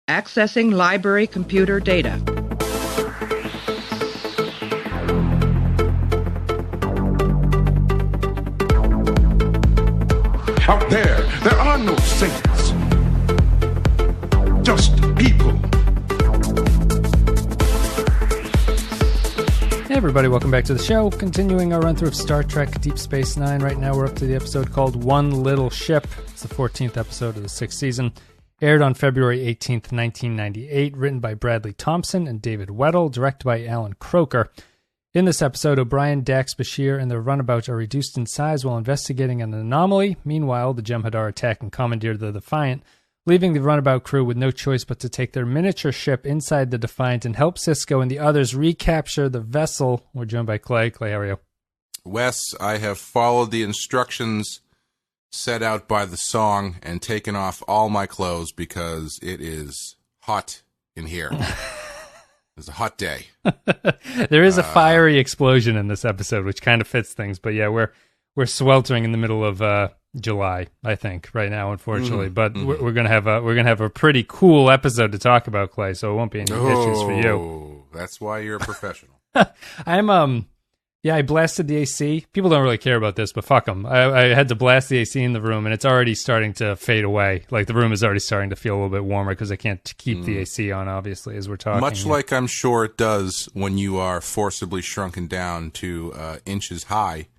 Accessing library computer data. Out there are no saints. Just people. Hey everybody, welcome back to the show. Continuing our run-through of Star Trek Deep Space Nine. Right now we're up to the episode called One Little Ship. It's the 14th episode of the 6th season. Aired on February 18th, 1998. Written by Bradley Thompson and David Weddle. Directed by Alan Croker. In this episode, O'Brien, Dax, Bashir, and the runabout are reduced in size while investigating an anomaly. Meanwhile, the Jem'Hadar attack and commandeer the Defiant, leaving the runabout crew with no choice but to take their miniature ship inside the Defiant and help Sisko and the others recapture the vessel. We're joined by Clay. Clay, how are you? Wes, I have followed the instructions set out by the song and taken off all my clothes because it is hot in here. It's a hot day. There is a fiery explosion in this episode, which kind of fits things. But yeah, we're sweltering in the middle of July, I think, right now, unfortunately. But we're gonna have a pretty cool episode to talk about, Clay. So it won't be any issues for you. That's why you're a professional. I blasted the AC. People don't really care about this, but fuck them. I had to blast the AC in the room, and it's already starting to fade away. Like, the room is already starting to feel a little bit warmer because I can't keep the AC on, obviously, as we're talking. Much like I'm sure it does when you are forcibly shrunken down to inches high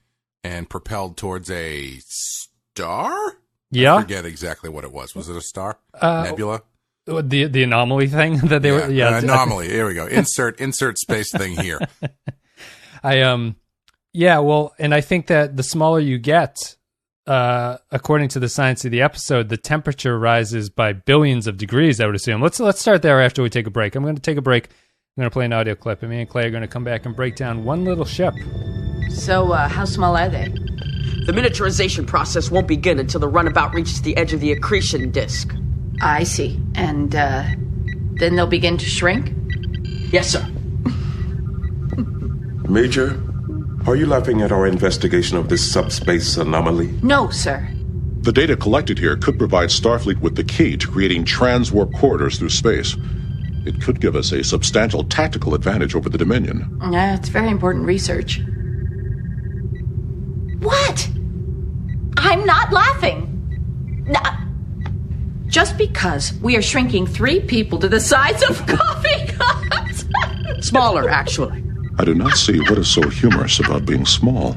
and propelled towards a star? Yeah. I forget exactly what it was. Was it a star? Nebula? The anomaly thing that they were... Yeah, anomaly. Here we go. Insert space thing here. And I think that the smaller you get, according to the science of the episode, the temperature rises by billions of degrees, I would assume. Let's start there after we take a break. I'm going to take a break. I'm going to play an audio clip, and me and Clay are going to come back and break down One Little Ship. So, how small are they? The miniaturization process won't begin until the runabout reaches the edge of the accretion disk. I see. And, then they'll begin to shrink? Yes, sir. Major, are you laughing at our investigation of this subspace anomaly? No, sir. The data collected here could provide Starfleet with the key to creating transwarp corridors through space. It could give us a substantial tactical advantage over the Dominion. Yeah, it's very important research. What? I'm not laughing. Just because we are shrinking 3 people to the size of coffee cups. Smaller, actually. I do not see what is so humorous about being small.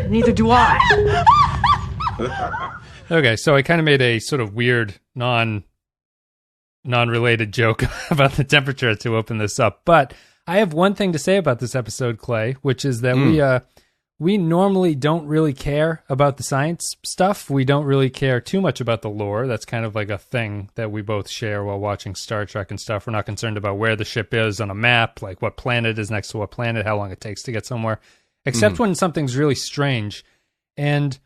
Neither do I. Okay, so I kind of made a sort of weird, non-related joke about the temperature to open this up. But I have one thing to say about this episode, Clay, which is that we normally don't really care about the science stuff. We don't really care too much about the lore. That's kind of like a thing that we both share while watching Star Trek and stuff. We're not concerned about where the ship is on a map, like what planet is next to what planet, how long it takes to get somewhere, except when something's really strange. And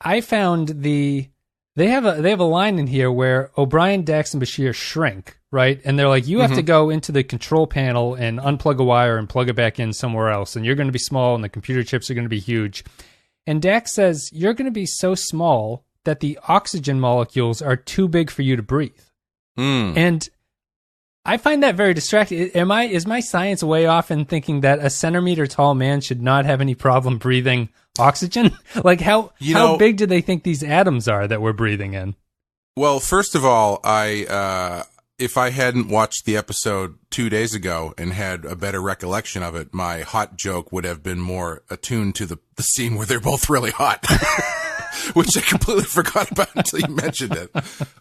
I found they have a line in here where O'Brien, Dax, and Bashir shrink, right? And they're like, you have to go into the control panel and unplug a wire and plug it back in somewhere else. And you're going to be small and the computer chips are going to be huge. And Dax says, you're going to be so small that the oxygen molecules are too big for you to breathe. And I find that very distracting. Is my science way off in thinking that a centimeter tall man should not have any problem breathing oxygen? Like, how big do they think these atoms are that we're breathing in? Well, first of all, if I hadn't watched the episode 2 days ago and had a better recollection of it, my hot joke would have been more attuned to the scene where they're both really hot, which I completely forgot about until you mentioned it.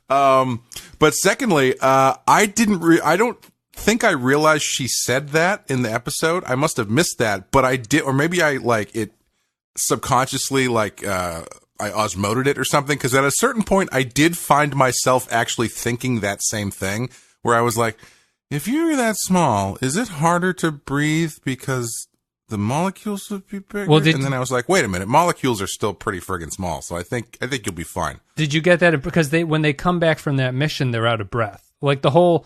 But secondly, I don't think I realized she said that in the episode. I must have missed that, but I did, or maybe I subconsciously I osmoted it or something, because at a certain point I did find myself actually thinking that same thing, where I was like, if you're that small, is it harder to breathe because the molecules would be bigger? Well, and then I was like, wait a minute, molecules are still pretty friggin' small, so I think you'll be fine. Did you get that? Because when they come back from that mission, they're out of breath. Like, the whole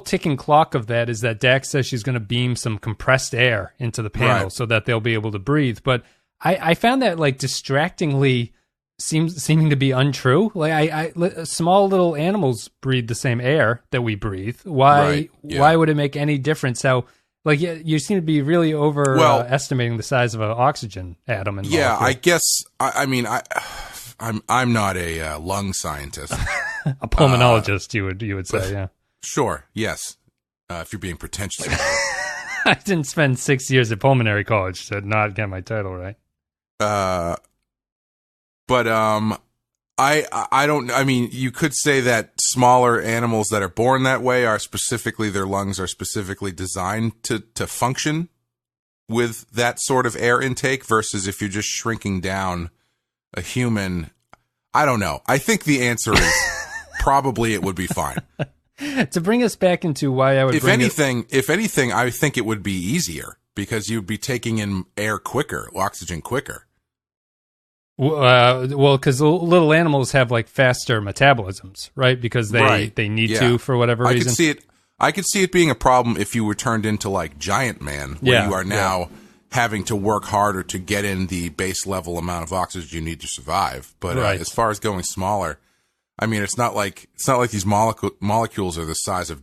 ticking clock of that is that Dax says she's going to beam some compressed air into the panel so that they'll be able to breathe. But I found that, like, distractingly seeming to be untrue. Like small little animals breathe the same air that we breathe. Why would it make any difference how, like, you seem to be really overestimating the size of an oxygen atom in molecule. I guess I'm not a lung scientist. A pulmonologist, you would say, yeah. Sure, yes. If you're being pretentious about it. I didn't spend 6 years at pulmonary college to not get my title right. But I don't. I mean, you could say that smaller animals that are born that way are specifically, their lungs are specifically designed to function with that sort of air intake, versus if you're just shrinking down a human. I don't know. I think the answer is probably it would be fine. To bring us back into why I would, if anything, I think it would be easier because you'd be taking in air quicker, oxygen quicker. Well, because little animals have like faster metabolisms, right? Because they need to for whatever reason. I could see it being a problem if you were turned into like Giant Man, where you are now having to work harder to get in the base level amount of oxygen you need to survive. But as far as going smaller, I mean, it's not like these molecules are the size of,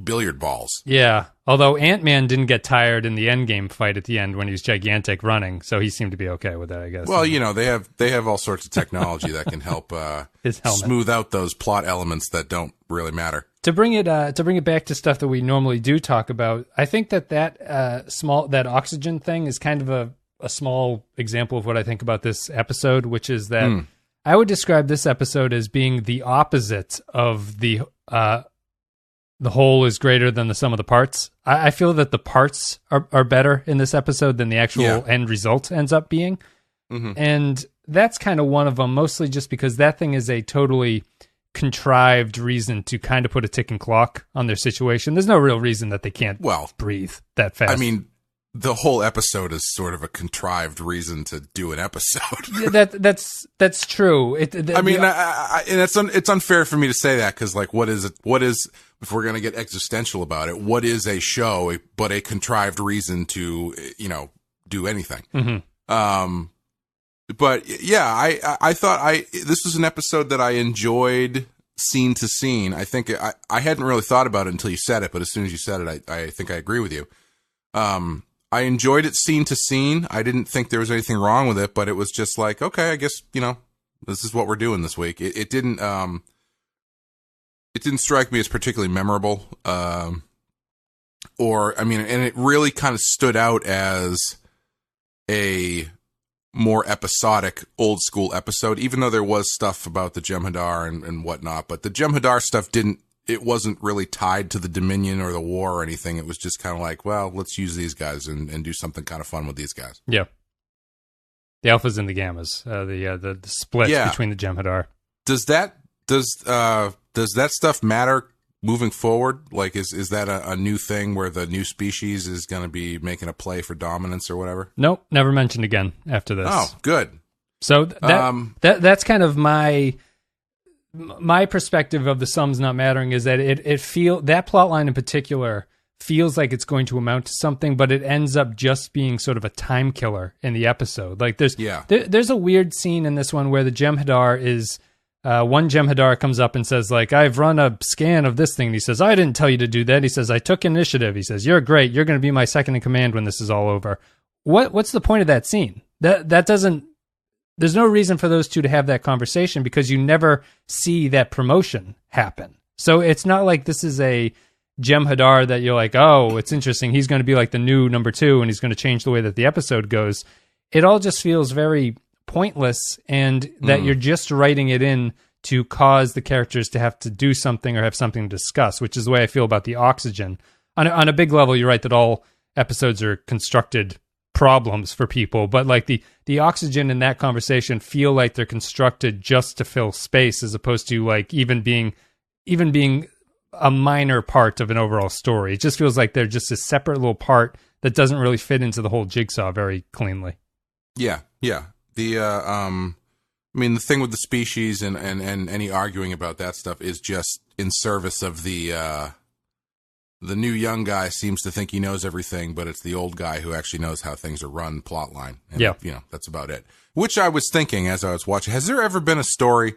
billiard balls. Yeah. Although Ant-Man didn't get tired in the Endgame fight at the end when he was gigantic running, so he seemed to be okay with that, I guess. Well, they have all sorts of technology that can help smooth out those plot elements that don't really matter. To bring it back to stuff that we normally do talk about, I think that oxygen thing is kind of a small example of what I think about this episode, which is that I would describe this episode as being the opposite of the whole is greater than the sum of the parts. I feel that the parts are better in this episode than the actual end result ends up being. Mm-hmm. And that's kind of one of them, mostly just because that thing is a totally contrived reason to kind of put a ticking clock on their situation. There's no real reason that they can't breathe that fast. I mean, the whole episode is sort of a contrived reason to do an episode. That's true. And it's unfair for me to say that because, like, what is if we're going to get existential about it? What is a show but a contrived reason to do anything? Mm-hmm. But yeah, I thought this was an episode that I enjoyed scene to scene. I think I hadn't really thought about it until you said it, but as soon as you said it, I think I agree with you. I enjoyed it scene to scene. I didn't think there was anything wrong with it, but it was just like, okay, I guess, this is what we're doing this week. It didn't strike me as particularly memorable. And it really kind of stood out as a more episodic, old school episode, even though there was stuff about the Jem'Hadar and whatnot, but the Jem'Hadar stuff it wasn't really tied to the Dominion or the war or anything. It was just kind of like, well, let's use these guys and do something kind of fun with these guys. Yeah. The alphas and the gammas, the split between the Jem'Hadar. Does that stuff matter moving forward? Like, is that a new thing where the new species is going to be making a play for dominance or whatever? Nope. Never mentioned again after this. Oh, good. So that's kind of my perspective of the sums not mattering, is that that plot line in particular feels like it's going to amount to something, but it ends up just being sort of a time killer in the episode. Like there's a weird scene in this one where the Jem'Hadar is one Jem'Hadar comes up and says, like, I've run a scan of this thing. And he says, I didn't tell you to do that. He says, I took initiative. He says, you're great. You're going to be my second in command when this is all over. What's the point of that scene? That doesn't. There's no reason for those two to have that conversation because you never see that promotion happen. So it's not like this is a Jem'Hadar that you're like, oh, it's interesting. He's going to be like the new number 2 and he's going to change the way that the episode goes. It all just feels very pointless, and that you're just writing it in to cause the characters to have to do something or have something to discuss, which is the way I feel about the oxygen. On a big level, you're right that all episodes are constructed problems for people, but like the oxygen in that conversation feel like they're constructed just to fill space, as opposed to like even being a minor part of an overall story. It just feels like they're just a separate little part that doesn't really fit into the whole jigsaw very cleanly. Yeah. The the thing with the species and any arguing about that stuff is just in service of the the new young guy seems to think he knows everything, but it's the old guy who actually knows how things are run, plot line. And, that's about it. Which I was thinking as I was watching, has there ever been a story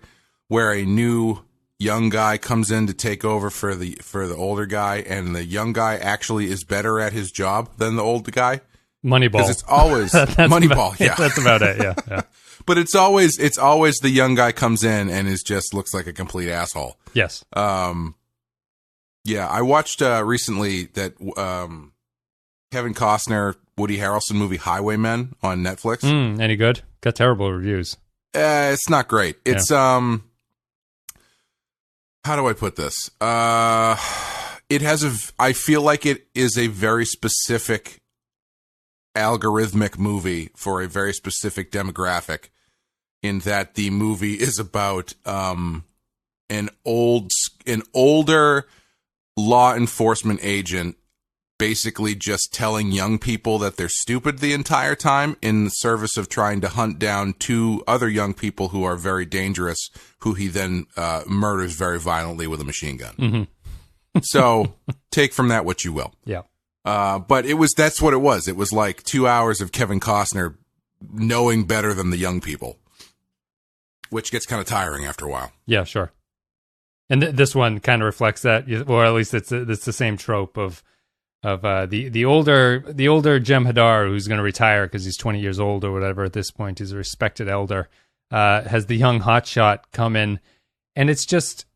where a new young guy comes in to take over for the older guy, and the young guy actually is better at his job than the old guy? Moneyball. Because it's always Moneyball. Yeah, that's about it. Yeah. But it's always the young guy comes in and looks like a complete asshole. Yes. Yeah, I watched recently that Kevin Costner, Woody Harrelson movie Highwaymen on Netflix. Any good? Got terrible reviews. It's not great. It's how do I put this? It has I feel like it is a very specific algorithmic movie for a very specific demographic, in that the movie is about an older law enforcement agent basically just telling young people that they're stupid the entire time in the service of trying to hunt down two other young people who are very dangerous, who he then murders very violently with a machine gun. Mm-hmm. So take from that what you will. Yeah. But that's what it was. It was like 2 hours of Kevin Costner knowing better than the young people, which gets kind of tiring after a while. Yeah, sure. And this one kind of reflects that, or at least it's the same trope of the older Jem'Hadar, who's going to retire because he's 20 years old or whatever at this point. He's a respected elder. Has the young hotshot come in, and it's just,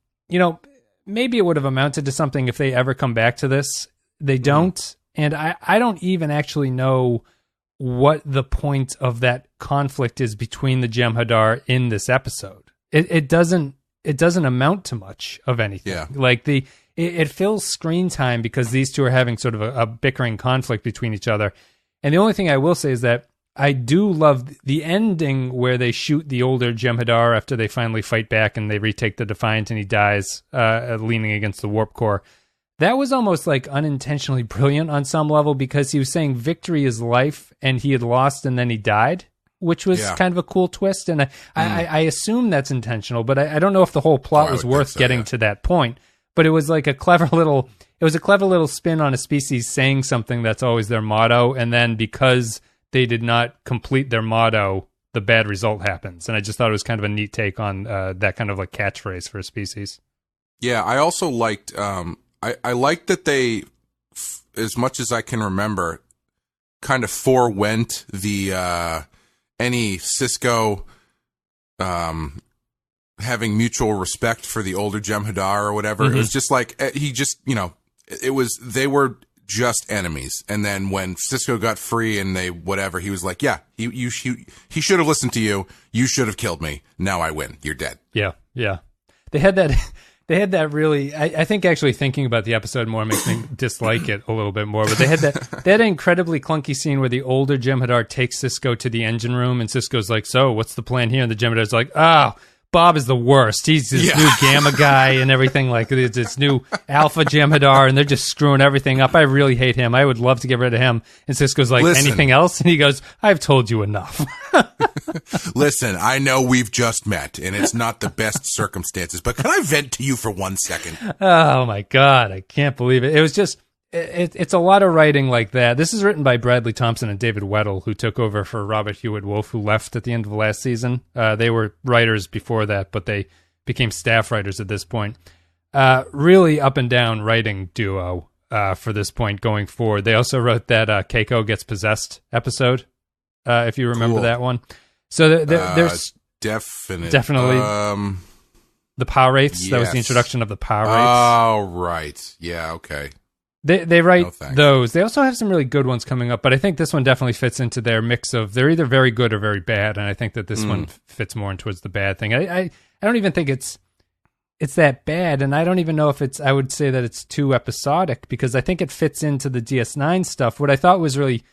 maybe it would have amounted to something if they ever come back to this. They don't, and I don't even actually know what the point of that conflict is between the Jem'Hadar in this episode. It doesn't amount to much of anything. Yeah. Like it fills screen time because these two are having sort of a bickering conflict between each other. And the only thing I will say is that I do love the ending where they shoot the older Jem'Hadar after they finally fight back and they retake the Defiant and he dies leaning against the warp core. That was almost like unintentionally brilliant on some level, because he was saying victory is life and he had lost and then he died, which was kind of a cool twist. And I assume that's intentional, but I don't know if the whole plot was worth getting to that point. But it was like a clever little spin on a species saying something that's always their motto. And then because they did not complete their motto, the bad result happens. And I just thought it was kind of a neat take on that kind of like catchphrase for a species. Yeah, I also liked, I liked that they, as much as I can remember, kind of forewent the any Cisco having mutual respect for the older Jem'Hadar or whatever. Mm-hmm. It was just like they were just enemies. And then when Cisco got free and he was like, yeah, he should have listened to you. You should have killed me. Now I win. You're dead. Yeah. They had that really, I think actually thinking about the episode more makes me dislike it a little bit more, but they had an incredibly clunky scene where the older Jem'Hadar takes Cisco to the engine room and Cisco's like, so what's the plan here? And the Jem'Hadar's like, Bob is the worst. He's this new Gamma guy and everything, like this new Alpha Jem'Hadar, and they're just screwing everything up. I really hate him. I would love to get rid of him. And Cisco's like, anything else? And he goes, I've told you enough. Listen, I know we've just met, and it's not the best circumstances, but can I vent to you for 1 second? Oh, my God. I can't believe it. It was just... It's a lot of writing like that. This is written by Bradley Thompson and David Weddle, who took over for Robert Hewitt Wolf, who left at the end of last season. They were writers before that, but they became staff writers at this point. Really up and down writing duo for this point going forward. They also wrote that Keiko Gets Possessed episode, if you remember that one. So there's definitely the Power Wraiths. Yes. That was the introduction of the Power Wraiths. Oh, right. Yeah, okay. They write those. They also have some really good ones coming up, but I think this one definitely fits into their mix of they're either very good or very bad, and I think that this one fits more towards the bad thing. I don't even think it's that bad, and I don't even know if I would say that it's too episodic, because I think it fits into the DS9 stuff. What I thought was really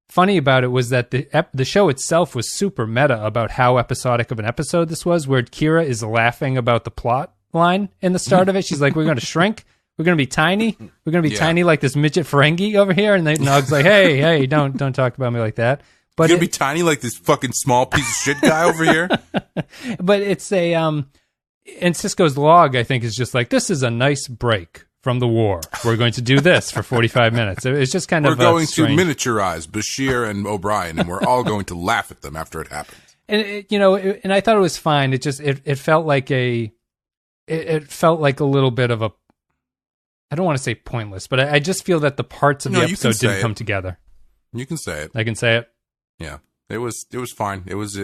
funny about it was that the show itself was super meta about how episodic of an episode this was, where Kira is laughing about the plot line in the start of it. She's like, we're going to shrink. We're going to be tiny. We're going to be tiny like this midget Ferengi over here. And Nog's like, hey, don't talk about me like that. But you're going to be tiny like this fucking small piece of shit guy over here? But it's and Cisco's log, I think, is just like, this is a nice break from the war. We're going to do this for 45 minutes. It's just kind we're of going to strange. miniaturize Bashir and O'Brien, and we're all going to laugh at them after it happens. And and I thought it was fine. It just it felt like it felt like a little bit of a, I don't want to say pointless, but I just feel that the parts of the episode didn't come together. You can say it. I can say it. Yeah, it was fine. It was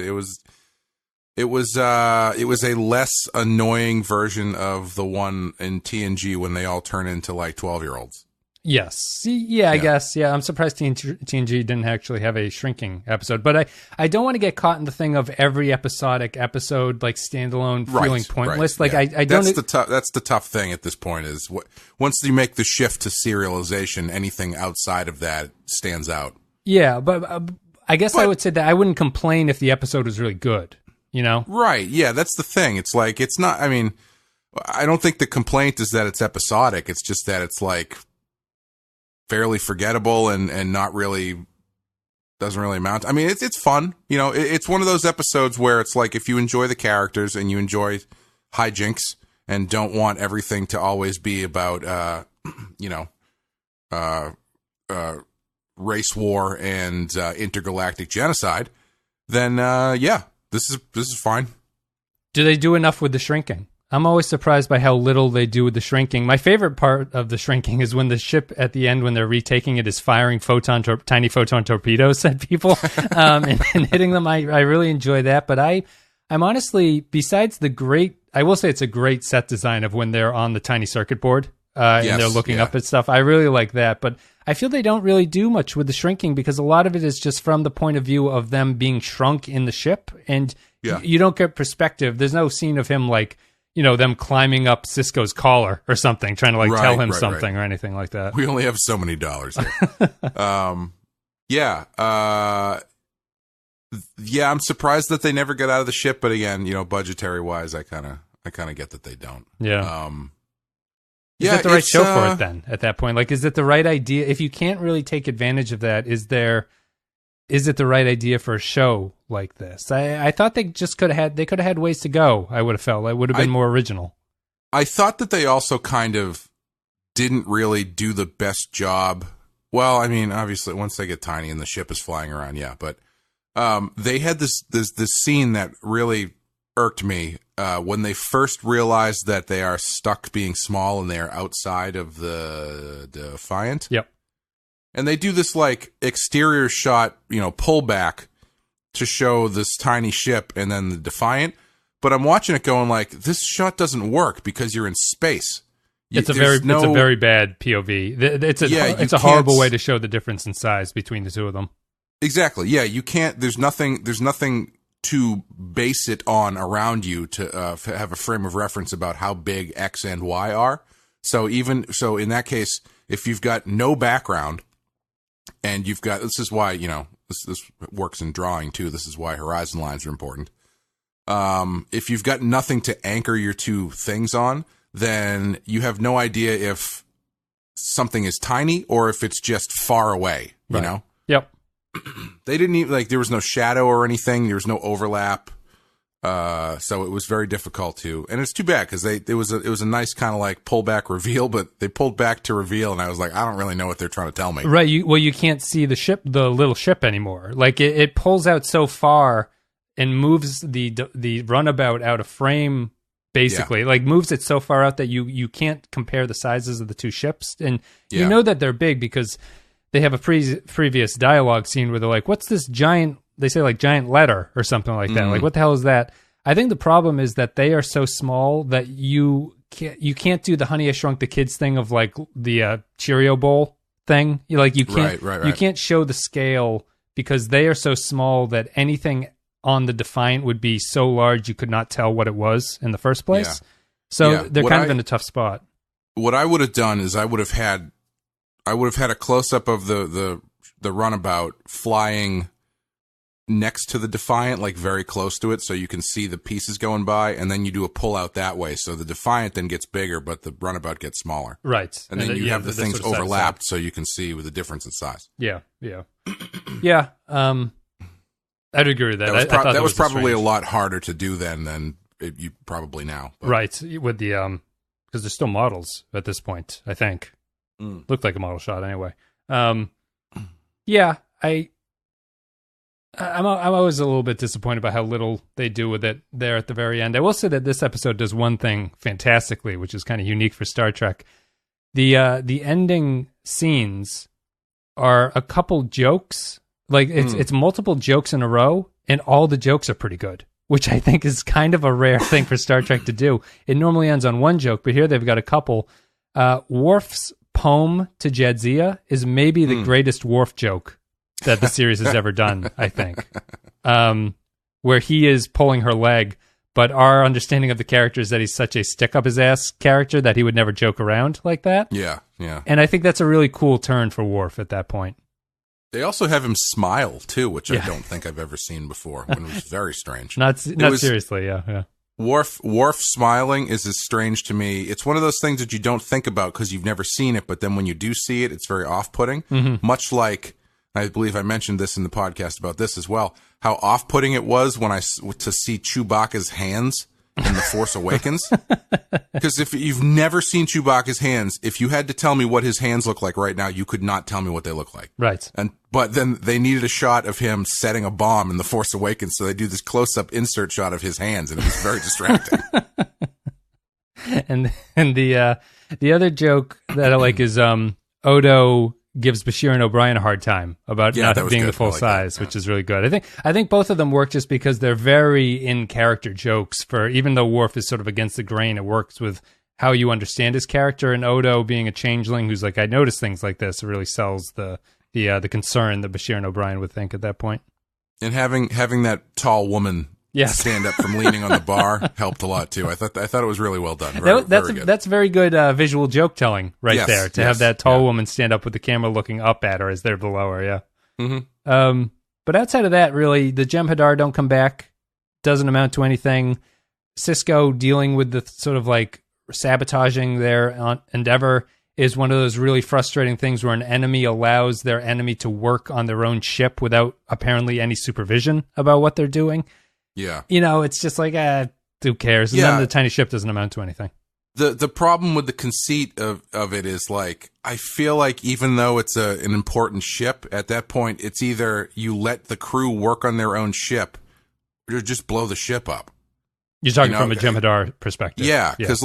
a less annoying version of the one in TNG when they all turn into like 12-year-olds. Yes. Yeah, I guess. Yeah, I'm surprised TNG didn't actually have a shrinking episode. But I don't want to get caught in the thing of every episodic episode, like standalone, feeling pointless. Right, like yeah. I don't. That's the tough thing at this point is once you make the shift to serialization, anything outside of that stands out. Yeah, but I guess I would say that I wouldn't complain if the episode was really good. Right. Yeah, that's the thing. It's like, it's not, I mean, I don't think the complaint is that it's episodic. It's just that it's like fairly forgettable and not really, doesn't really amount. I mean, it's fun. It's one of those episodes where it's like, if you enjoy the characters and you enjoy hijinks and don't want everything to always be about, race war and intergalactic genocide, then, This is fine. Do they do enough with the shrinking? I'm always surprised by how little they do with the shrinking. My favorite part of the shrinking is when the ship at the end, when they're retaking it, is firing tiny photon torpedoes at people and hitting them. I really enjoy that. But I'm honestly, besides I will say it's a great set design of when they're on the tiny circuit board and they're looking up at stuff. I really like that. But I feel they don't really do much with the shrinking because a lot of it is just from the point of view of them being shrunk in the ship. And you don't get perspective. There's no scene of him like, them climbing up Cisco's collar or something, trying to tell him something or anything like that. We only have so many dollars here. I'm surprised that they never got out of the ship. But again, budgetary wise, I kind of get that they don't. Yeah. Is that the right show for it then at that point? Like, is it the right idea? If you can't really take advantage of that, is it the right idea for a show like this? I thought they just could have had ways to go. I would have felt it would have been more original. I thought that they also kind of didn't really do the best job. Well, I mean, obviously once they get tiny and the ship is flying around, but they had this scene that really irked me when they first realized that they are stuck being small and they are outside of the Defiant. Yep. And they do this like exterior shot, pullback to show this tiny ship and then the Defiant. But I'm watching it going like, this shot doesn't work because you're in space. It's a very bad POV. It's a horrible way to show the difference in size between the two of them. Exactly. Yeah, you can't. There's nothing to base it on around you to have a frame of reference about how big X and Y are. So in that case, if you've got no background and you've got, this is why, this works in drawing too. This is why horizon lines are important. If you've got nothing to anchor your two things on, then you have no idea if something is tiny or if it's just far away, you know? Yep. They didn't even, there was no shadow or anything. There was no overlap. So it was very difficult to, and it's too bad because it was a nice kind of like pullback reveal, but they pulled back to reveal, and I was like, I don't really know what they're trying to tell me. Right. You can't see the little ship anymore. Like it pulls out so far and moves the runabout out of frame. Basically, like moves it so far out that you can't compare the sizes of the two ships, and you know that they're big because they have a previous dialogue scene where they're like, "What's this giant?" They say like giant letter or something like that. Like, what the hell is that? I think the problem is that they are so small that you can't do the Honey I Shrunk the Kids thing of like the Cheerio bowl thing. You can't you can't show the scale because they are so small that anything on the Defiant would be so large you could not tell what it was in the first place. Yeah. So they're kind of in a tough spot. What I would have done is I would have had a close up of the runabout flying next to the Defiant, like very close to it, so you can see the pieces going by, and then you do a pull out that way. So the Defiant then gets bigger, but the runabout gets smaller. Right. And then you have the things sort of overlapped, so you can see with the difference in size. Yeah. Yeah. I'd agree with that. That was probably a lot harder to do then than you probably now. But. Right. With the because they're still models at this point, I think. Looked like a model shot anyway. Yeah, I'm always a little bit disappointed by how little they do with it there at the very end. I will say that this episode does one thing fantastically, which is kind of unique for Star Trek. The ending scenes are a couple jokes. Like, it's multiple jokes in a row, and all the jokes are pretty good, which I think is kind of a rare thing for Star Trek to do. It normally ends on one joke, but here they've got a couple. Worf's poem to Jadzia is maybe the greatest Worf joke that the series has ever done, I think. Where he is pulling her leg, but our understanding of the character is that he's such a stick-up-his-ass character that he would never joke around like that. Yeah, yeah. And I think that's a really cool turn for Worf at that point. They also have him smile, too, which I don't think I've ever seen before. It was very strange. Not seriously, yeah. Worf smiling is as strange to me. It's one of those things that you don't think about because you've never seen it, but then when you do see it, it's very off-putting. Much like, I believe I mentioned this in the podcast about this as well, how off-putting it was to see Chewbacca's hands in The Force Awakens. Because if you've never seen Chewbacca's hands, if you had to tell me what his hands look like right now, you could not tell me what they look like. Right. But then they needed a shot of him setting a bomb in The Force Awakens, so they do this close-up insert shot of his hands, and it was very distracting. and the other joke that I like is Odo gives Bashir and O'Brien a hard time about not being good. the full size, that, which is really good. I think both of them work just because they're very in-character jokes. For even though Worf is sort of against the grain, it works with how you understand his character. And Odo being a changeling who's like, I notice things like this, it really sells the concern that Bashir and O'Brien would think at that point. And having that tall woman stand up from leaning on the bar helped a lot too. I thought it was really well done. Very good. That's very good visual joke telling there. To have that tall woman stand up with the camera looking up at her as they're below her. Yeah. Mm-hmm. But outside of that, really, the Jem'Hadar don't come back. Doesn't amount to anything. Cisco dealing with the sort of like sabotaging their endeavor is one of those really frustrating things where an enemy allows their enemy to work on their own ship without apparently any supervision about what they're doing. Yeah. It's just like, who cares? And then the tiny ship doesn't amount to anything. The problem with the conceit of it is, like, I feel like even though it's an important ship, at that point, it's either you let the crew work on their own ship or just blow the ship up. You're talking from a Jem'Hadar perspective. Yeah, because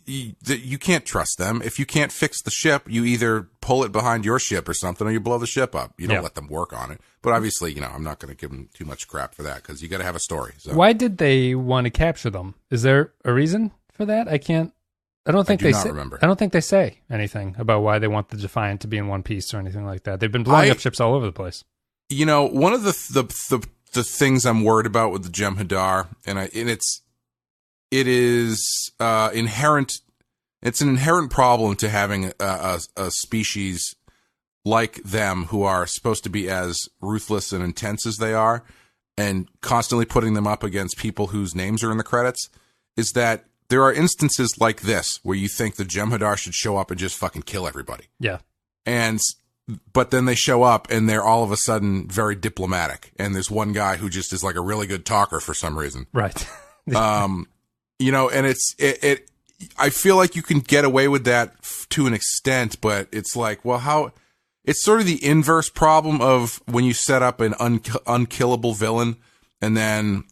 you can't trust them. If you can't fix the ship, you either pull it behind your ship or something, or you blow the ship up. You don't let them work on it. But obviously, I'm not going to give them too much crap for that because you got to have a story. So. Why did they want to capture them? Is there a reason for that? I don't think they say anything about why they want the Defiant to be in one piece or anything like that. They've been blowing up ships all over the place. One of the things I'm worried about with the Jem'Hadar, it is inherent. It's an inherent problem to having a species like them who are supposed to be as ruthless and intense as they are, and constantly putting them up against people whose names are in the credits, is that there are instances like this where you think the Jem'Hadar should show up and just fucking kill everybody. Yeah. But then they show up and they're all of a sudden very diplomatic. And there's one guy who just is like a really good talker for some reason. Right. And I feel like you can get away with that to an extent, but it's like, well, how? It's sort of the inverse problem of when you set up an unkillable villain, and then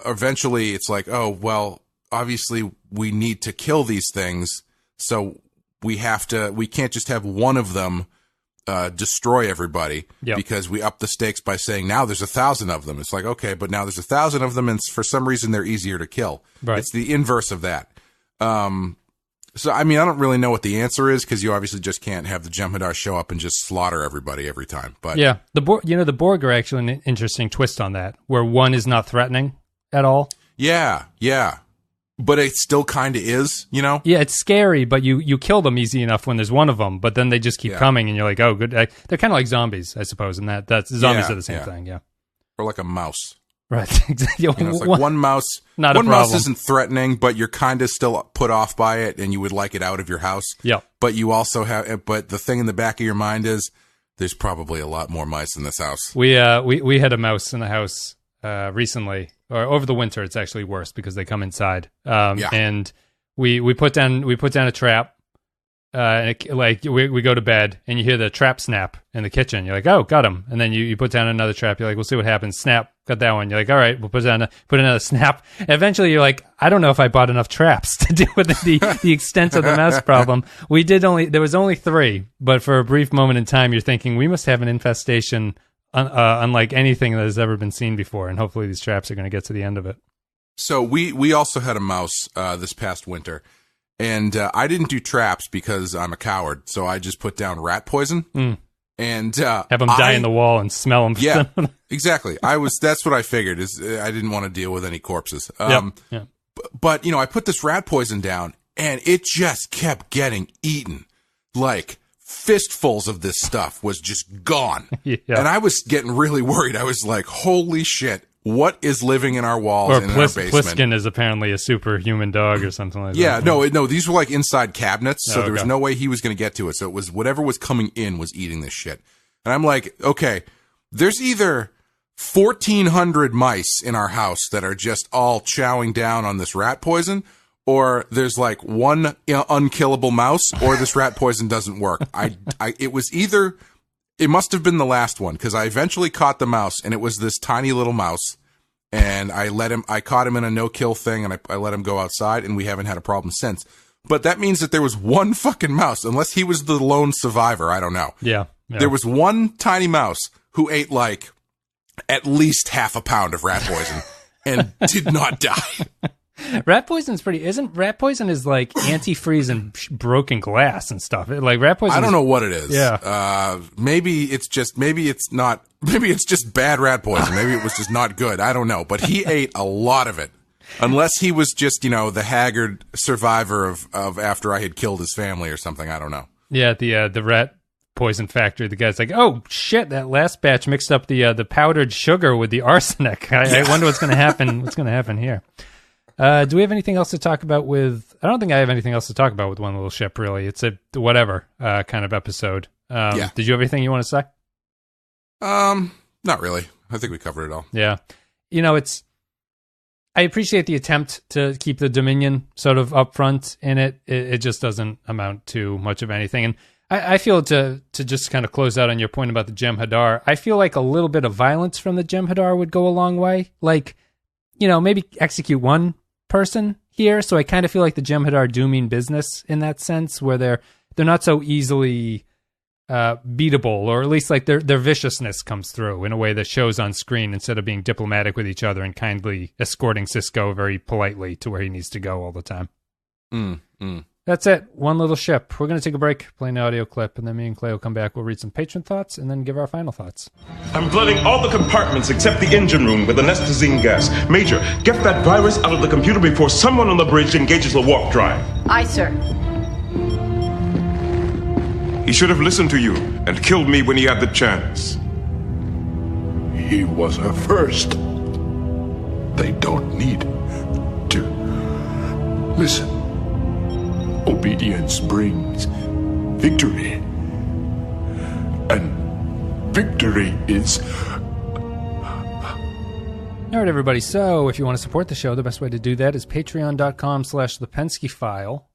eventually it's like, oh, well, obviously we need to kill these things, so we can't just have one of them destroy everybody because we up the stakes by saying now there's 1,000 of them. It's like, okay, but now there's 1,000 of them, and for some reason they're easier to kill. Right. It's the inverse of that. So, I mean, I don't really know what the answer is because you obviously just can't have the Jem'Hadar show up and just slaughter everybody every time. But yeah, the Borg are actually an interesting twist on that, where one is not threatening at all. Yeah, yeah. But it still kind of is, Yeah, it's scary, but you kill them easy enough when there's one of them, but then they just keep coming, and you're like, oh, good. They're kind of like zombies, I suppose, and that's zombies are the same thing, yeah. Or like a mouse. Right, exactly. It's like one mouse. Not one a problem. mouse isn't threatening, but you're kind of still put off by it, and you would like it out of your house. Yeah. But you also have. But the thing in the back of your mind is, there's probably a lot more mice in this house. We had a mouse in the house recently, or over the winter. It's actually worse because they come inside. And we put down a trap. And we go to bed, and you hear the trap snap in the kitchen. You're like, oh, got him. And then you put down another trap. You're like, we'll see what happens. Snap, got that one. You're like, all right, we'll put another snap. And eventually, you're like, I don't know if I bought enough traps to deal with the extent of the mouse problem. There was only 3, but for a brief moment in time, you're thinking we must have an infestation unlike anything that has ever been seen before, and hopefully these traps are going to get to the end of it. So we also had a mouse this past winter. And I didn't do traps because I'm a coward, so I just put down rat poison and have them die in the wall and smell them. Yeah, exactly. That's what I figured. I didn't want to deal with any corpses. Yep. But I put this rat poison down, and it just kept getting eaten. Like fistfuls of this stuff was just gone, and I was getting really worried. I was like, "Holy shit! What is living in our walls and in our basement?" Pliskin is apparently a superhuman dog or something like that. Yeah, no, these were like inside cabinets, so there was no way he was going to get to it. So it was whatever was coming in was eating this shit. And I'm like, okay, there's either 1,400 mice in our house that are just all chowing down on this rat poison, or there's like one unkillable mouse, or this rat poison doesn't work. It was either... It must have been the last one, because I eventually caught the mouse, and it was this tiny little mouse, and I caught him in a no-kill thing, and I let him go outside, and we haven't had a problem since. But that means that there was one fucking mouse, unless he was the lone survivor, I don't know. Yeah. There was one tiny mouse who ate, like, at least half a pound of rat poison, and did not die. Rat poison's rat poison is like antifreeze and broken glass and stuff. Like rat poison. I don't know what it is. Yeah. Maybe it's just bad rat poison. Maybe it was just not good. I don't know. But he ate a lot of it. Unless he was just, the haggard survivor of after I had killed his family or something. I don't know. Yeah, the rat poison factory, the guy's like, oh shit, that last batch mixed up the powdered sugar with the arsenic. I wonder what's gonna happen. What's gonna happen here? Do we have anything else to talk about with... I don't think I have anything else to talk about with One Little Ship, really. It's a whatever kind of episode. Did you have anything you want to say? Not really. I think we covered it all. Yeah. I appreciate the attempt to keep the Dominion sort of up front in it. It just doesn't amount to much of anything. And I feel to just kind of close out on your point about the Jem'Hadar, I feel like a little bit of violence from the Jem'Hadar would go a long way. Like, maybe execute one person here, so I kind of feel like the Jem'Hadar do mean business in that sense, where they're not so easily beatable, or at least like their viciousness comes through in a way that shows on screen instead of being diplomatic with each other and kindly escorting Cisco very politely to where he needs to go all the time. That's it. One Little Ship. We're going to take a break, play an audio clip, and then me and Clay will come back. We'll read some patron thoughts and then give our final thoughts. I'm flooding all the compartments except the engine room with anesthetizing gas. Major, get that virus out of the computer before someone on the bridge engages the warp drive. Aye, sir. He should have listened to you and killed me when he had the chance. He was a first. They don't need to listen. Obedience brings victory. And victory is... All right, everybody. So if you want to support the show, the best way to do that is patreon.com/the Pensky File.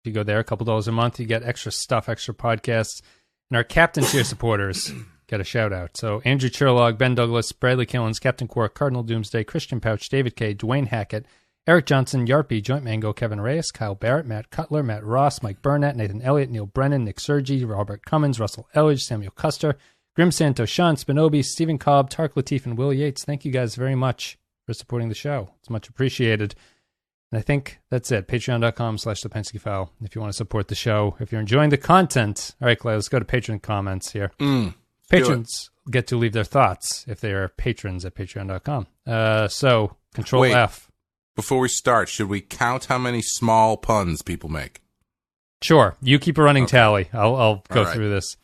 If you go there, a couple $2 a month, you get extra stuff, extra podcasts. And our Captain Tier supporters get a shout out. So Andrew Churlog, Ben Douglas, Bradley Killens, Captain Quark, Cardinal Doomsday, Christian Pouch, David K, Dwayne Hackett, Eric Johnson, Yarpy, Joint Mango, Kevin Reyes, Kyle Barrett, Matt Cutler, Matt Ross, Mike Burnett, Nathan Elliott, Neil Brennan, Nick Sergi, Robert Cummins, Russell Elledge, Samuel Custer, Grim Santo, Sean Spinobi, Stephen Cobb, Tark Latif, and Will Yates. Thank you guys very much for supporting the show. It's much appreciated. And I think that's it. Patreon.com/the Pensky File. If you want to support the show, if you're enjoying the content. All right, Clay, let's go to patron comments here. Patrons get to leave their thoughts if they are patrons at patreon.com. So, Control F. Before we start, should we count how many small puns people make? Sure. You keep a running tally. I'll go through this.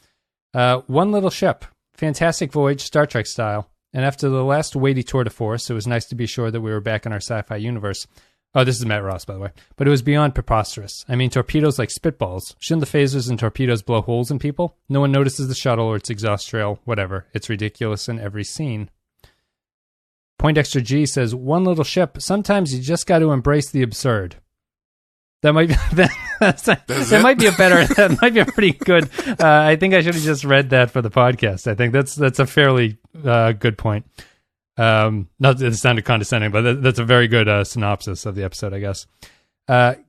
One Little Ship. Fantastic voyage, Star Trek style. And after the last weighty tour de force, it was nice to be sure that we were back in our sci-fi universe. Oh, this is Matt Ross, by the way. But it was beyond preposterous. I mean, torpedoes like spitballs. Shouldn't the phasers and torpedoes blow holes in people? No one notices the shuttle or its exhaust trail. Whatever. It's ridiculous in every scene. Poindexter G says, One Little Ship. Sometimes you just got to embrace the absurd. That might be that might be a better. That might be a pretty good. I think I should have just read that for the podcast. I think that's a fairly good point. Not that it sounded condescending, but that's a very good synopsis of the episode, I guess.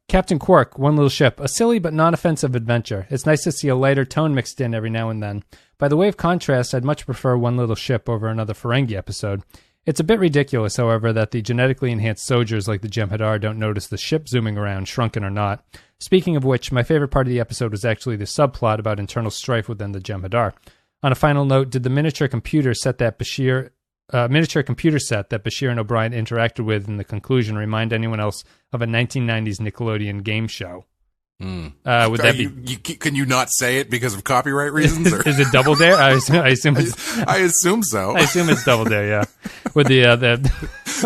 Captain Quark, One Little Ship, a silly but non-offensive adventure. It's nice to see a lighter tone mixed in every now and then. By the way of contrast, I'd much prefer One Little Ship over another Ferengi episode. It's a bit ridiculous, however, that the genetically enhanced soldiers like the Jem'Hadar don't notice the ship zooming around, shrunken or not. Speaking of which, my favorite part of the episode was actually the subplot about internal strife within the Jem'Hadar. On a final note, did the miniature computer set that Bashir and O'Brien interacted with in the conclusion remind anyone else of a 1990s Nickelodeon game show? Would that be? Can you not say it because of copyright reasons? Or? Is it Double Dare? I assume it's. I assume so. I assume it's Double Dare. Yeah, with the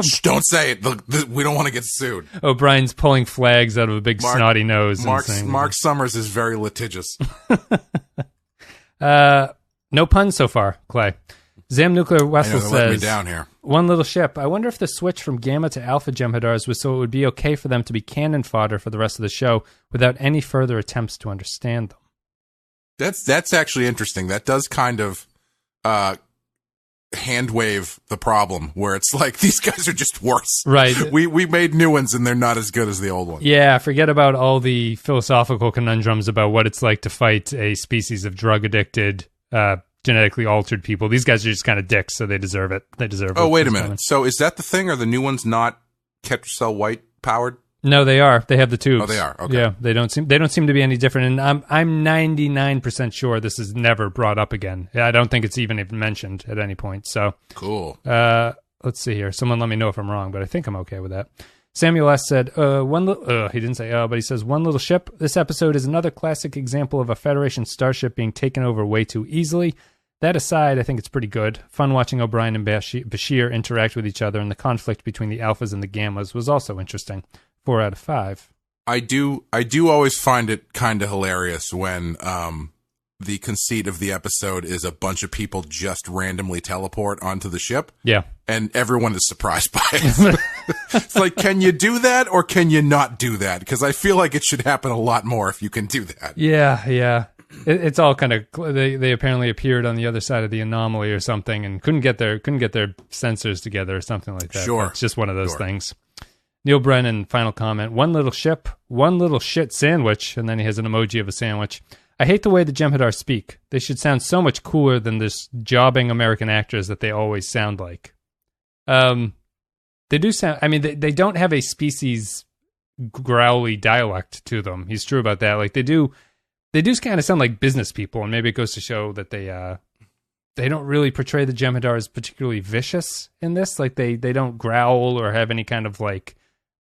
Shh, don't say it. We don't want to get sued. O'Brien's pulling flags out of a big snotty nose. Mark Summers is very litigious. No puns so far, Clay. Zam Nuclear Wessel says, me down here. One Little Ship. I wonder if the switch from Gamma to Alpha Jem'Hadars was so it would be okay for them to be cannon fodder for the rest of the show without any further attempts to understand them. That's actually interesting. That does kind of hand wave the problem where it's like these guys are just worse. Right. We made new ones and they're not as good as the old ones. Yeah, forget about all the philosophical conundrums about what it's like to fight a species of drug-addicted, genetically altered people. These guys are just kind of dicks, so they deserve it. Oh, wait a minute. So is that the thing? Are the new ones not Ketracel White powered? No, they are. They have the tubes. Oh, they are. Okay. Yeah, they don't seem to be any different. And I'm 99% sure this is never brought up again. I don't think it's even mentioned at any point. So cool. Let's see here. Someone let me know if I'm wrong, but I think I'm okay with that. Samuel S. said, he didn't say, but he says, One Little Ship. This episode is another classic example of a Federation starship being taken over way too easily. That aside, I think it's pretty good. Fun watching O'Brien and Bashir interact with each other, and the conflict between the Alphas and the Gammas was also interesting. 4 out of 5. I do always find it kind of hilarious when the conceit of the episode is a bunch of people just randomly teleport onto the ship. Yeah. And everyone is surprised by it. It's like, can you do that or can you not do that? Because I feel like it should happen a lot more if you can do that. Yeah. It's all kind of they apparently appeared on the other side of the anomaly or something and couldn't get their sensors together or something like that. Sure. It's just one of those things. Neil Brennan, final comment. One little ship, one little shit sandwich, and then he has an emoji of a sandwich. I hate the way the Jem'Hadar speak. They should sound so much cooler than this jobbing American actors that they always sound like. They do sound. I mean, they don't have a species growly dialect to them. He's true about that. Like they do kind of sound like business people, and maybe it goes to show that they don't really portray the Jem'Hadar as particularly vicious in this. Like they don't growl or have any kind of like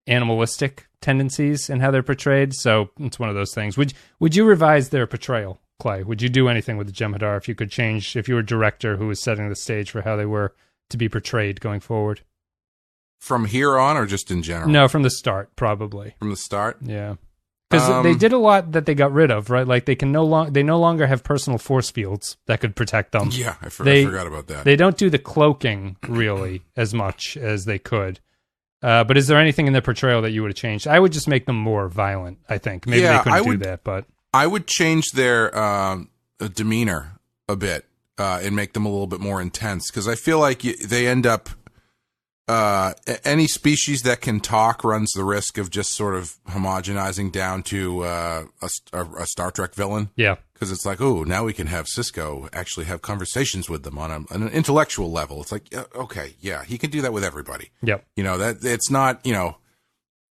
animalistic tendencies in how they're portrayed. So it's one of those things. Would you revise their portrayal, Clay? Would you do anything with the Jem'Hadar if you could change, if you were a director who was setting the stage for how they were to be portrayed going forward? From here on, or just in general? No, from the start, probably. From the start? Yeah. Because they did a lot that they got rid of, right? Like they no longer have personal force fields that could protect them. Yeah, I forgot about that. They don't do the cloaking really as much as they could. But is there anything in their portrayal that you would have changed? I would just make them more violent, I think. Maybe they couldn't do that, but I would change their demeanor a bit and make them a little bit more intense, because I feel like they end up any species that can talk runs the risk of just sort of homogenizing down to a Star Trek villain. Yeah. Because it's like, oh, now we can have Cisco actually have conversations with them on an intellectual level. It's like, okay, yeah, he can do that with everybody. Yep. You know, that it's not, you know,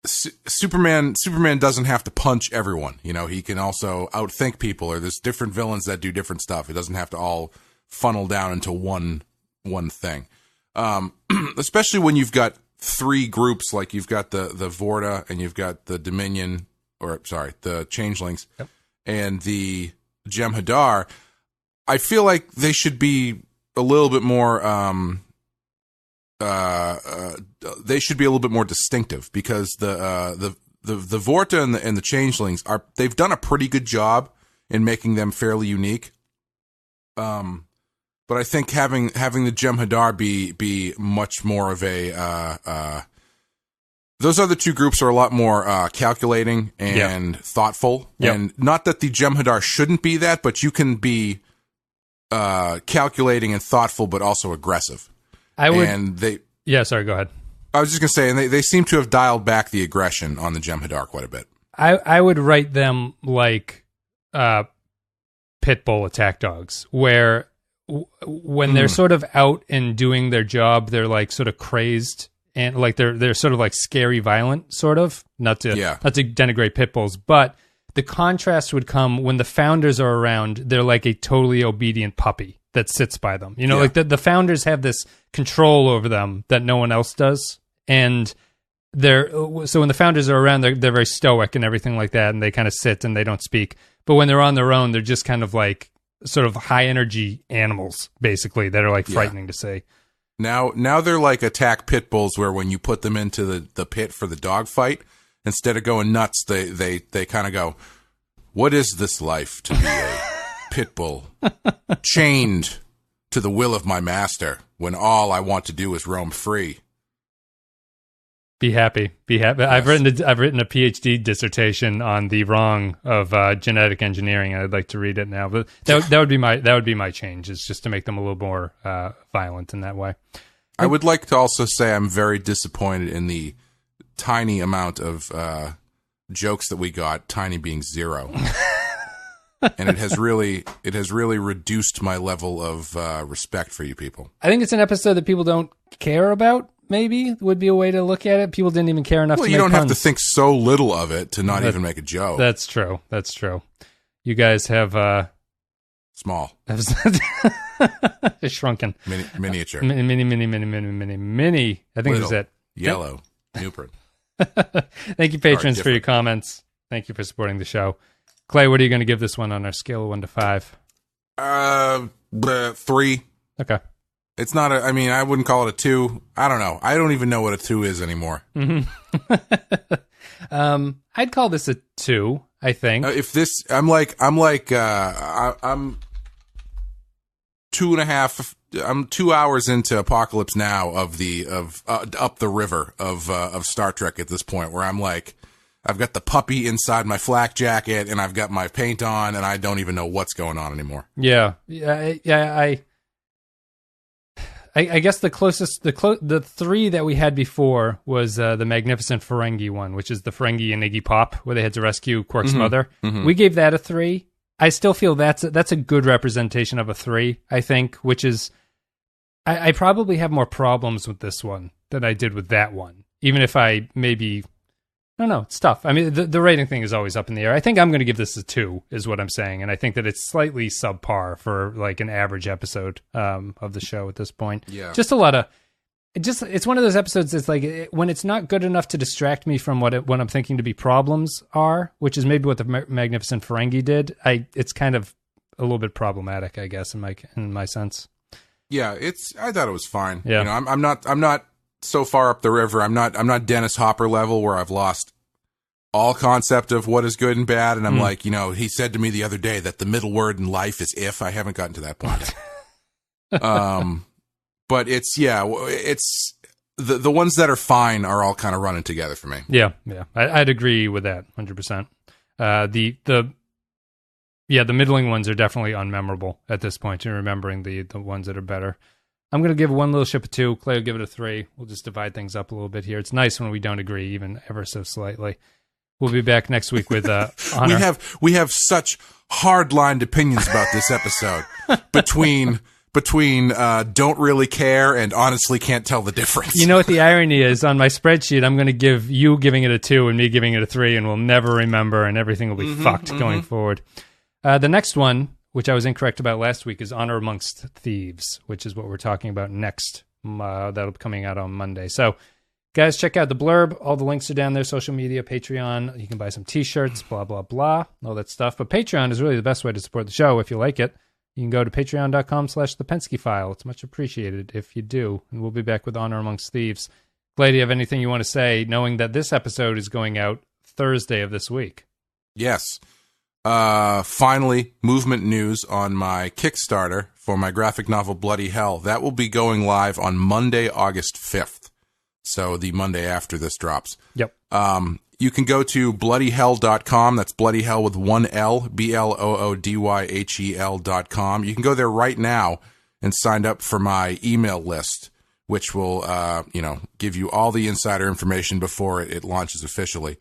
Superman doesn't have to punch everyone. You know, he can also outthink people, or there's different villains that do different stuff. It doesn't have to all funnel down into one thing. Especially when you've got three groups, like you've got the Vorta, and you've got the Dominion, the Changelings, yep, and the Jem'Hadar. I feel like they should be a little bit more, they should be a little bit more distinctive, because the Vorta and the Changelings they've done a pretty good job in making them fairly unique. But I think having the Jem'Hadar be much more of a Those other two groups are a lot more calculating and thoughtful. Yep. And not that the Jem'Hadar shouldn't be that, but you can be calculating and thoughtful, but also aggressive. Yeah, sorry, go ahead. I was just going to say, and they seem to have dialed back the aggression on the Jem'Hadar quite a bit. I would rate them like pit bull attack dogs, where when they're sort of out and doing their job, they're like sort of crazed and like they're sort of like scary violent, sort of. Not to denigrate pit bulls, but the contrast would come when the founders are around. They're like a totally obedient puppy that sits by them. You know, like the founders have this control over them that no one else does, and so when the founders are around, they're very stoic and everything like that, and they kind of sit and they don't speak. But when they're on their own, they're just kind of like sort of high energy animals, basically, that are like frightening to see. Now they're like attack pit bulls, where when you put them into the pit for the dog fight, instead of going nuts, they kind of go, "What is this life to be a pit bull, chained to the will of my master, when all I want to do is roam free?" Be happy. Yes. I've written a PhD dissertation on the wrong of genetic engineering, and I'd like to read it now. But that would be my change, is just to make them a little more violent in that way. I would like to also say I'm very disappointed in the tiny amount of jokes that we got. Tiny being 0, and it has really reduced my level of respect for you people. I think it's an episode that people don't care about. Maybe would be a way to look at it. People didn't even care enough to make puns. Well, you don't have to think so little of it to not even make a joke. That's true. You guys have small, shrunken, miniature, mini. I think little, that's it. Yellow, Newport. Thank you, patrons, for your comments. Thank you for supporting the show. Clay, what are you going to give this one on our scale of 1 to 5? 3. Okay. It's not I wouldn't call it a 2. I don't know. I don't even know what a 2 is anymore. Mm-hmm. I'd call this a 2, I think. I'm 2.5. I'm 2 hours into Apocalypse Now of Up the River of Star Trek at this point, where I'm like, I've got the puppy inside my flak jacket and I've got my paint on and I don't even know what's going on anymore. Yeah. I guess the closest, the 3 that we had before was the Magnificent Ferengi one, which is the Ferengi and Iggy Pop, where they had to rescue Quark's mother. Mm-hmm. We gave that a 3. I still feel that's a good representation of a 3, I think, which is, I probably have more problems with this one than I did with that one, even if I maybe... I don't know. It's tough. I mean, the rating thing is always up in the air. I think I'm going to give this a 2, is what I'm saying. And I think that it's slightly subpar for like an average episode of the show at this point. Yeah. Just a lot of... It's one of those episodes that's like, when it's not good enough to distract me from what I'm thinking to be problems are, which is maybe what the Magnificent Ferengi did, it's kind of a little bit problematic, I guess, in my sense. Yeah, I thought it was fine. Yeah. You know, I'm not so far up the river. I'm not Dennis Hopper level where I've lost all concept of what is good and bad. And I'm like, you know, he said to me the other day that the middle word in life is if. I haven't gotten to that point. But it's the ones that are fine are all kind of running together for me. Yeah. I'd agree with that 100%. The middling ones are definitely unmemorable at this point. You're remembering the ones that are better. I'm going to give One Little Ship a 2. Clay will give it a 3. We'll just divide things up a little bit here. It's nice when we don't agree, even ever so slightly. We'll be back next week with Honor. We have such hard-lined opinions about this episode between don't really care and honestly can't tell the difference. You know what the irony is? On my spreadsheet, I'm going to give you giving it a 2 and me giving it a 3, and we'll never remember, and everything will be fucked going forward. The next one, which I was incorrect about last week, is Honor Amongst Thieves, which is what we're talking about next. That'll be coming out on Monday. So, guys, check out the blurb. All the links are down there, social media, Patreon. You can buy some T-shirts, blah, blah, blah, all that stuff. But Patreon is really the best way to support the show if you like it. You can go to patreon.com/the Pensky File. It's much appreciated if you do. And we'll be back with Honor Amongst Thieves. Clay, do you have anything you want to say, knowing that this episode is going out Thursday of this week? Yes. Finally, movement news on my Kickstarter for my graphic novel Bloody Hell. That will be going live on Monday, August 5th. So the Monday after this drops. Yep. You can go to bloodyhell.com. That's bloody hell with one L, BLOODYHEL.com. You can go there right now and sign up for my email list, which will, give you all the insider information before it launches officially,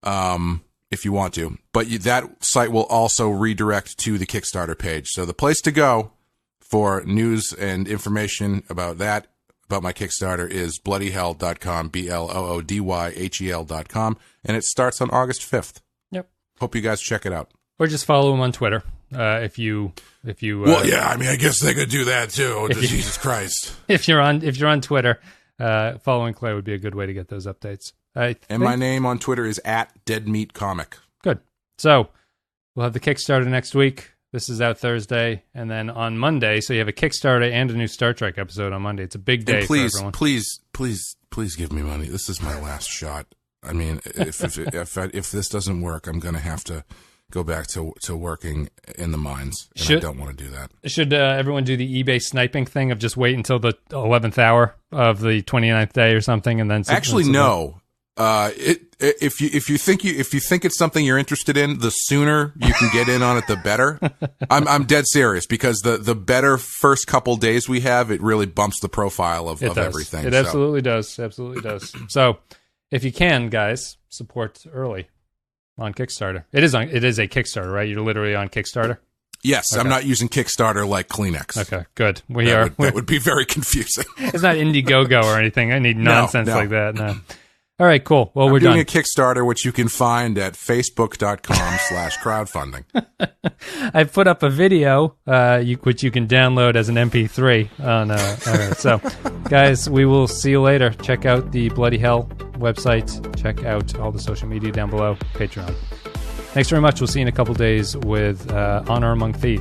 if you want to. But that site will also redirect to the Kickstarter page. So the place to go for news and information about my Kickstarter is bloodyhell.com, BLOODYHEL.com, and it starts on August 5th. Yep. Hope you guys check it out. Or just follow him on Twitter. If you well, yeah, I mean, I guess they could do that too. Jesus Christ. If you're on Twitter, following Clay would be a good way to get those updates. My name on Twitter is @DeadMeatComic. Good. So we'll have the Kickstarter next week. This is out Thursday, and then on Monday, so you have a Kickstarter and a new Star Trek episode on Monday. It's a big day for everyone. Please give me money. This is my last shot. I mean, if this doesn't work, I'm going to have to go back to working in the mines, and I don't want to do that. Should everyone do the eBay sniping thing of just wait until the 11th hour of the 29th day or something, and then actually no. If you think it's something you're interested in, the sooner you can get in on it, the better. I'm dead serious, because the better first couple days we have, it really bumps the profile of everything. It absolutely does. Absolutely does. So if you can, guys, support early on Kickstarter. It is a Kickstarter, right? You're literally on Kickstarter. Yes, okay. I'm not using Kickstarter like Kleenex. Okay, good. That would be very confusing. It's not Indiegogo or anything. I need nonsense like that. No. All right, cool. Well, we're done. Doing a Kickstarter, which you can find at facebook.com/crowdfunding. I put up a video, which you can download as an MP3 on. All right, so, guys, we will see you later. Check out the Bloody Hell website. Check out all the social media down below. Patreon. Thanks very much. We'll see you in a couple days with Honor Among Thieves.